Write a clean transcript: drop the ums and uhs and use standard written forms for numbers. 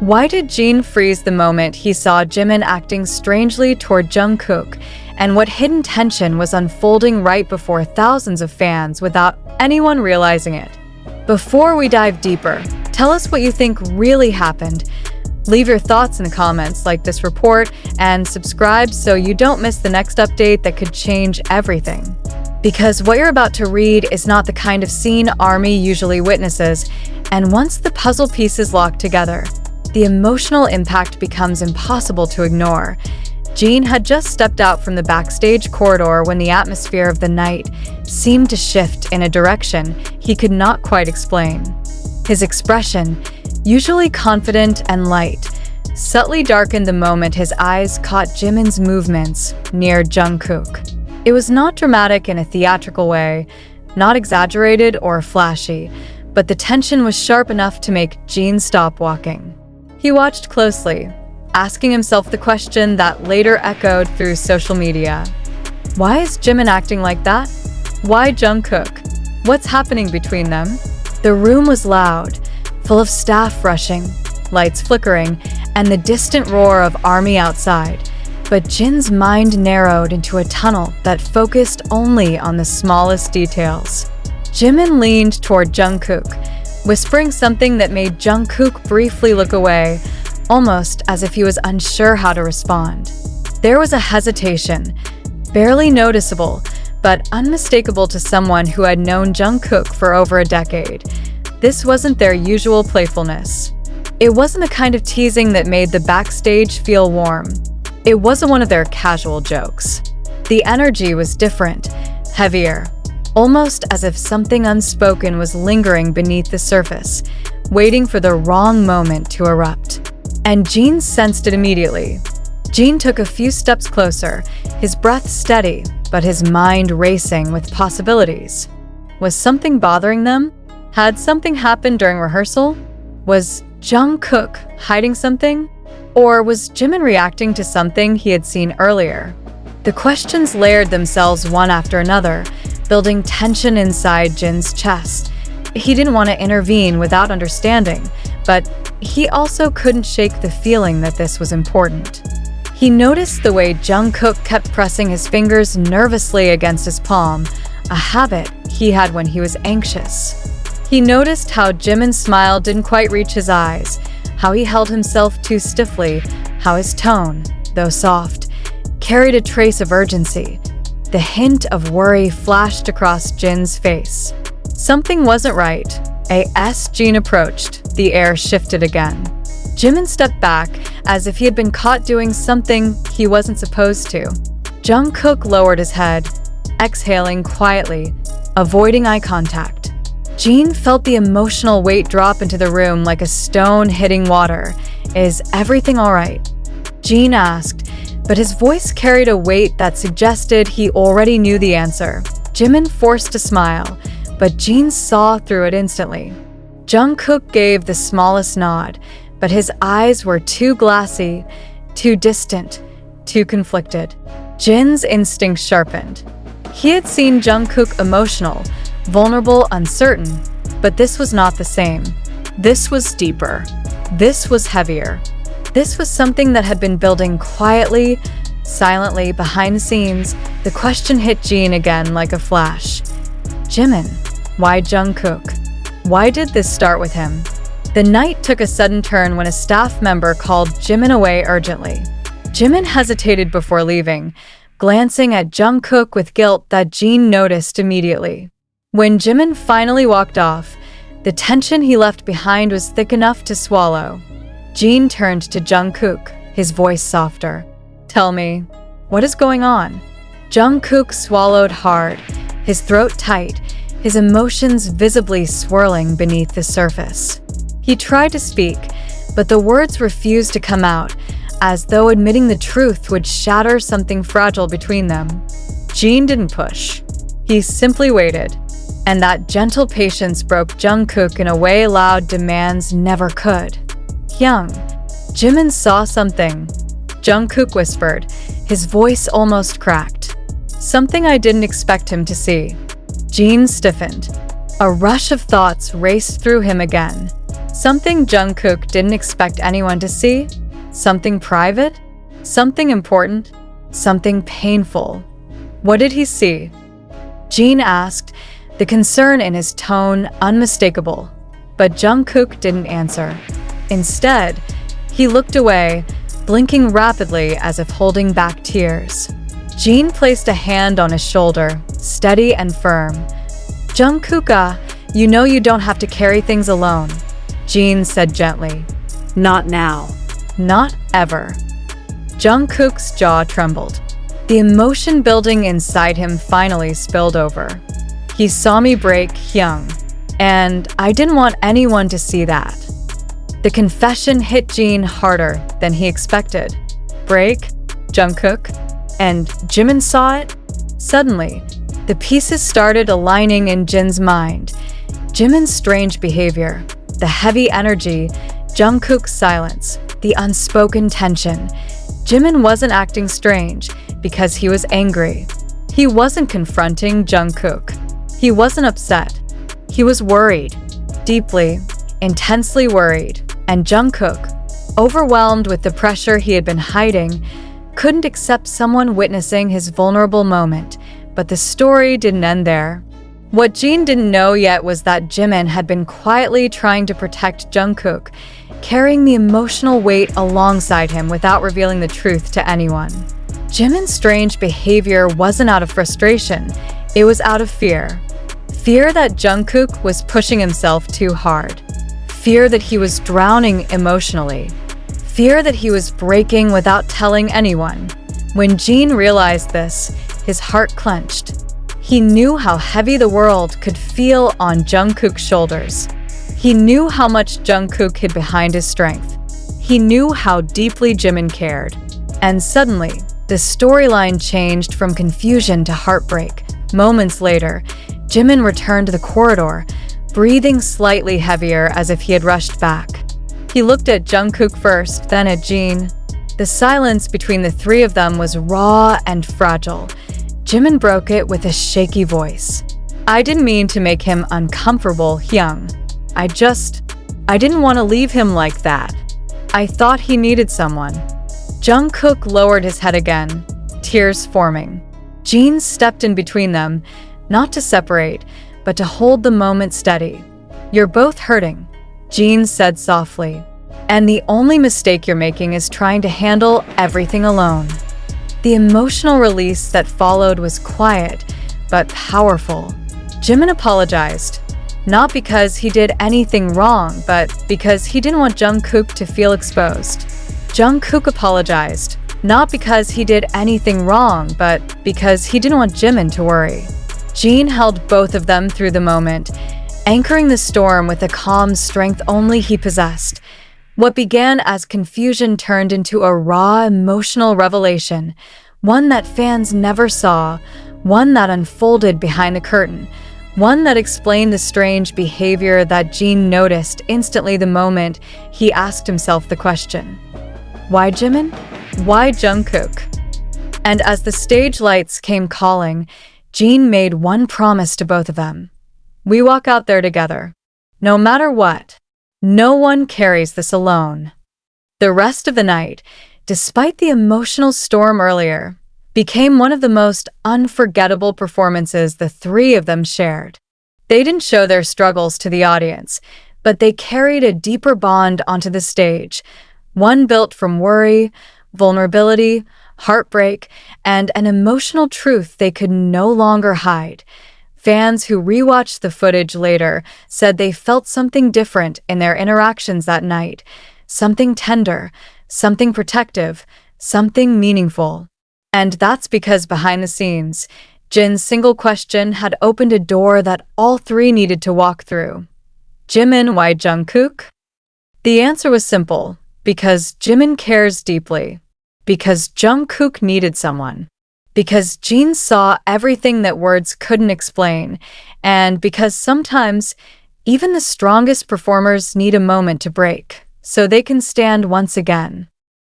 Why did Jin freeze the moment he saw Jimin acting strangely toward Jungkook, and what hidden tension was unfolding right before thousands of fans without anyone realizing it? Before we dive deeper, tell us what you think really happened. Leave your thoughts in the comments, like this report, and subscribe so you don't miss the next update that could change everything. Because what you're about to read is not the kind of scene ARMY usually witnesses, and once the puzzle pieces lock together, the emotional impact becomes impossible to ignore. Jin had just stepped out from the backstage corridor when the atmosphere of the night seemed to shift in a direction he could not quite explain. His expression, usually confident and light, subtly darkened the moment his eyes caught Jimin's movements near Jungkook. It was not dramatic in a theatrical way, not exaggerated or flashy, but the tension was sharp enough to make Jin stop walking. He watched closely, asking himself the question that later echoed through social media. Why is Jimin acting like that? Why Jungkook? What's happening between them? The room was loud, full of staff rushing, lights flickering, and the distant roar of ARMY outside. But Jin's mind narrowed into a tunnel that focused only on the smallest details. Jimin leaned toward Jungkook, whispering something that made Jungkook briefly look away, almost as if he was unsure how to respond. There was a hesitation, barely noticeable, but unmistakable to someone who had known Jungkook for over a decade. This wasn't their usual playfulness. It wasn't the kind of teasing that made the backstage feel warm. It wasn't one of their casual jokes. The energy was different, heavier, almost as if something unspoken was lingering beneath the surface, waiting for the wrong moment to erupt. And Jin sensed it immediately. Jin took a few steps closer, his breath steady, but his mind racing with possibilities. Was something bothering them? Had something happened during rehearsal? Was Jungkook hiding something? Or was Jimin reacting to something he had seen earlier? The questions layered themselves one after another, building tension inside Jin's chest. He didn't want to intervene without understanding, but he also couldn't shake the feeling that this was important. He noticed the way Jungkook kept pressing his fingers nervously against his palm, a habit he had when he was anxious. He noticed how Jimin's smile didn't quite reach his eyes, how he held himself too stiffly, how his tone, though soft, carried a trace of urgency. The hint of worry flashed across Jin's face. Something wasn't right. As Jin approached, the air shifted again. Jimin stepped back, as if he had been caught doing something he wasn't supposed to. Jungkook lowered his head, exhaling quietly, avoiding eye contact. Jin felt the emotional weight drop into the room like a stone hitting water. Is everything all right? Jin asked, but his voice carried a weight that suggested he already knew the answer. Jimin forced a smile, but Jin saw through it instantly. Jungkook gave the smallest nod, but his eyes were too glassy, too distant, too conflicted. Jin's instincts sharpened. He had seen Jungkook emotional, vulnerable, uncertain, but this was not the same. This was deeper. This was heavier. This was something that had been building quietly, silently, behind the scenes. The question hit Jin again like a flash. Jimin, why Jungkook? Why did this start with him? The night took a sudden turn when a staff member called Jimin away urgently. Jimin hesitated before leaving, glancing at Jungkook with guilt that Jin noticed immediately. When Jimin finally walked off, the tension he left behind was thick enough to swallow. Jin turned to Jungkook, his voice softer. Tell me, what is going on? Jungkook swallowed hard, his throat tight, his emotions visibly swirling beneath the surface. He tried to speak, but the words refused to come out, as though admitting the truth would shatter something fragile between them. Jin didn't push. He simply waited. And that gentle patience broke Jungkook in a way loud demands never could. Hyung, Jimin saw something. Jungkook whispered, his voice almost cracked. Something I didn't expect him to see. Jin stiffened. A rush of thoughts raced through him again. Something Jungkook didn't expect anyone to see? Something private? Something important? Something painful? What did he see? Jin asked, the concern in his tone unmistakable. But Jungkook didn't answer. Instead, he looked away, blinking rapidly as if holding back tears. Jin placed a hand on his shoulder, steady and firm. "Jungkook, you know you don't have to carry things alone," Jin said gently. Not now. Not ever. Jungkook's jaw trembled. The emotion building inside him finally spilled over. "He saw me break, Hyung, and I didn't want anyone to see that." The confession hit Jin harder than he expected. Break? Jungkook? And Jimin saw it? Suddenly, the pieces started aligning in Jin's mind. Jimin's strange behavior, the heavy energy, Jungkook's silence, the unspoken tension. Jimin wasn't acting strange because he was angry. He wasn't confronting Jungkook. He wasn't upset. He was worried. Deeply, intensely worried. And Jungkook, overwhelmed with the pressure he had been hiding, couldn't accept someone witnessing his vulnerable moment. But the story didn't end there. What Jin didn't know yet was that Jimin had been quietly trying to protect Jungkook, carrying the emotional weight alongside him without revealing the truth to anyone. Jimin's strange behavior wasn't out of frustration, it was out of fear. Fear that Jungkook was pushing himself too hard. Fear that he was drowning emotionally. Fear that he was breaking without telling anyone. When Jin realized this, his heart clenched. He knew how heavy the world could feel on Jungkook's shoulders. He knew how much Jungkook hid behind his strength. He knew how deeply Jimin cared. And suddenly, the storyline changed from confusion to heartbreak. Moments later, Jimin returned to the corridor, breathing slightly heavier as if he had rushed back. He looked at Jungkook first, then at Jin. The silence between the three of them was raw and fragile. Jimin broke it with a shaky voice. "I didn't mean to make him uncomfortable, Hyung. I didn't want to leave him like that. I thought he needed someone." Jungkook lowered his head again, tears forming. Jin stepped in between them, not to separate, but to hold the moment steady. "You're both hurting," Jin said softly. "And the only mistake you're making is trying to handle everything alone." The emotional release that followed was quiet, but powerful. Jimin apologized, not because he did anything wrong, but because he didn't want Jungkook to feel exposed. Jungkook apologized, not because he did anything wrong, but because he didn't want Jimin to worry. Jin held both of them through the moment, anchoring the storm with a calm strength only he possessed. What began as confusion turned into a raw, emotional revelation, one that fans never saw, one that unfolded behind the curtain, one that explained the strange behavior that Jin noticed instantly the moment he asked himself the question. Why Jimin? Why Jungkook? And as the stage lights came calling, Jin made one promise to both of them. "We walk out there together. No matter what. No one carries this alone." The rest of the night, despite the emotional storm earlier, became one of the most unforgettable performances the three of them shared. They didn't show their struggles to the audience, but they carried a deeper bond onto the stage, one built from worry, vulnerability, heartbreak, and an emotional truth they could no longer hide. Fans who rewatched the footage later said they felt something different in their interactions that night, something tender, something protective, something meaningful. And that's because behind the scenes, Jin's single question had opened a door that all three needed to walk through. Jimin, why Jungkook? The answer was simple, because Jimin cares deeply, because Jungkook needed someone, because Jin saw everything that words couldn't explain, and because sometimes even the strongest performers need a moment to break, so they can stand once again.